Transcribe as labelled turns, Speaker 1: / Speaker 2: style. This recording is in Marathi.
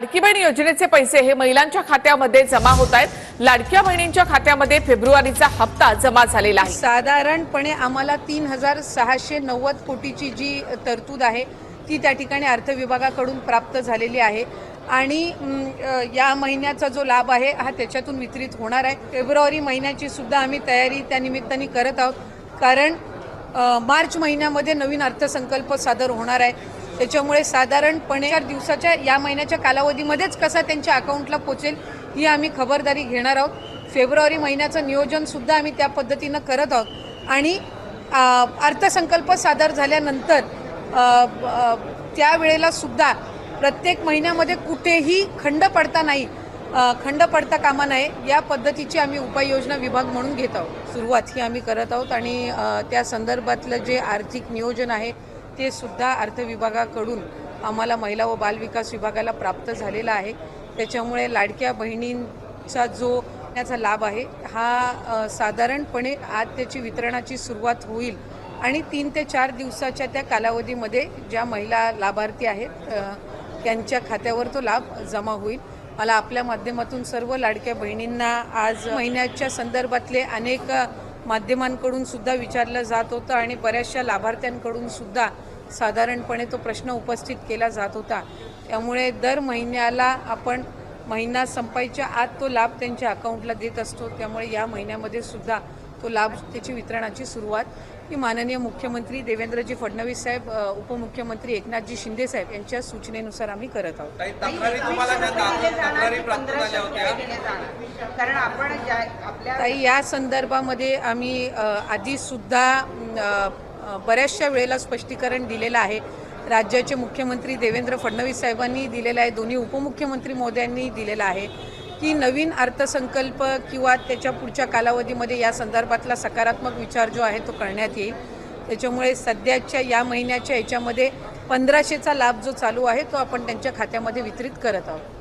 Speaker 1: लाडकी बहीण योजनेचे पैसे हे महिलांच्या खात्यामध्ये जमा होत आहेत। लाडक्या बहिणींच्या खात्यामध्ये फेब्रुवारीचा हप्ता जमा झालेला आहे।
Speaker 2: साधारणपणे आम्हाला 3690 कोटीची जी तरतूद आहे ती त्या ठिकाणी अर्थ विभागाकडून प्राप्त झालेली आहे आणि या महिन्याचा जो लाभ आहे हा त्याच्यातून वितरित होणार आहे। फेब्रुवारी महिन्याची सुद्धा आम्ही तयारी त्या निमित्ताने करत आहोत, कारण मार्च महिन्यामध्ये नवीन अर्थसंकल्प सादर होणार आहे। त्याच्यामुळे साधारणपणे 4 दिवसाच्या या महिन्याच्या कालावधीमध्येच कसा त्यांच्या अकाउंटला पोचेल ही आम्ही खबरदारी घेणार आहोत। फेब्रुवारी महिन्याचं नियोजनसुद्धा आम्ही त्या पद्धतीनं करत आहोत आणि अर्थसंकल्प सादर झाल्यानंतर त्यावेळेला सुद्धा प्रत्येक महिन्यामध्ये कुठेही खंड पडता कामा नये या पद्धतीची आम्ही उपाययोजना विभाग म्हणून घेत आहोत। सुरुवात ही आम्ही करत आहोत आणि त्या संदर्भातलं जे आर्थिक नियोजन आहे ते सुद्धा अर्थ विभागाकडून आम्हाला महिला व बालविकास विभागाला प्राप्त झालेला आहे। त्याच्यामुळे लाडक्या बहिणींचा जो त्याचा लाभ आहे हा साधारणपणे आज त्याची वितरणाची सुरुवात होईल आणि 3 ते 4 दिवसाच्या त्या कालावधीमध्ये ज्या महिला लाभार्थी आहेत त्यांच्या खात्यावर तो लाभ जमा होईल। मला आपल्या माध्यमातून सर्व लाडक्या बहिणींना आज महिन्याच्या संदर्भातले अनेक माध्यमांकडून सुद्धा विचारलं जात होतं आणि बऱ्याचशा लाभार्थ्यांकडून सुद्धा साधारणपणे तो प्रश्न उपस्थित केला जात होता। त्यामुळे दर महिन्याला आपण महिना संपायच्या आत तो लाभ त्यांच्या अकाउंटला देत असतो। त्यामुळे या महिन्यामध्ये सुद्धा तो लाभ त्याची वितरणाची सुरुवात ही माननीय मुख्यमंत्री देवेंद्रजी फडणवीस साहेब, उपमुख्यमंत्री एकनाथजी शिंदे साहेब यांच्या सूचनेनुसार आम्ही करत आहोत। ताई, या संदर्भामध्ये आम्ही आधी सुद्धा बऱ्याचशा वेळेला स्पष्टीकरण दिलेलं आहे। राज्याचे मुख्यमंत्री देवेंद्र फडणवीस साहेबांनी दिलेलं आहे, दोन्ही उपमुख्यमंत्री महोदयांनी दिलेलं आहे की नवीन अर्थसंकल्प किंवा त्याच्या पुढच्या कालावधीमध्ये या संदर्भातला सकारात्मक विचार जो आहे तो करण्यात येईल। त्याच्यामुळे सध्याच्या या महिन्याच्या याच्यामध्ये 1500चा लाभ जो चालू आहे तो आपण त्यांच्या खात्यामध्ये वितरित करत आहोत।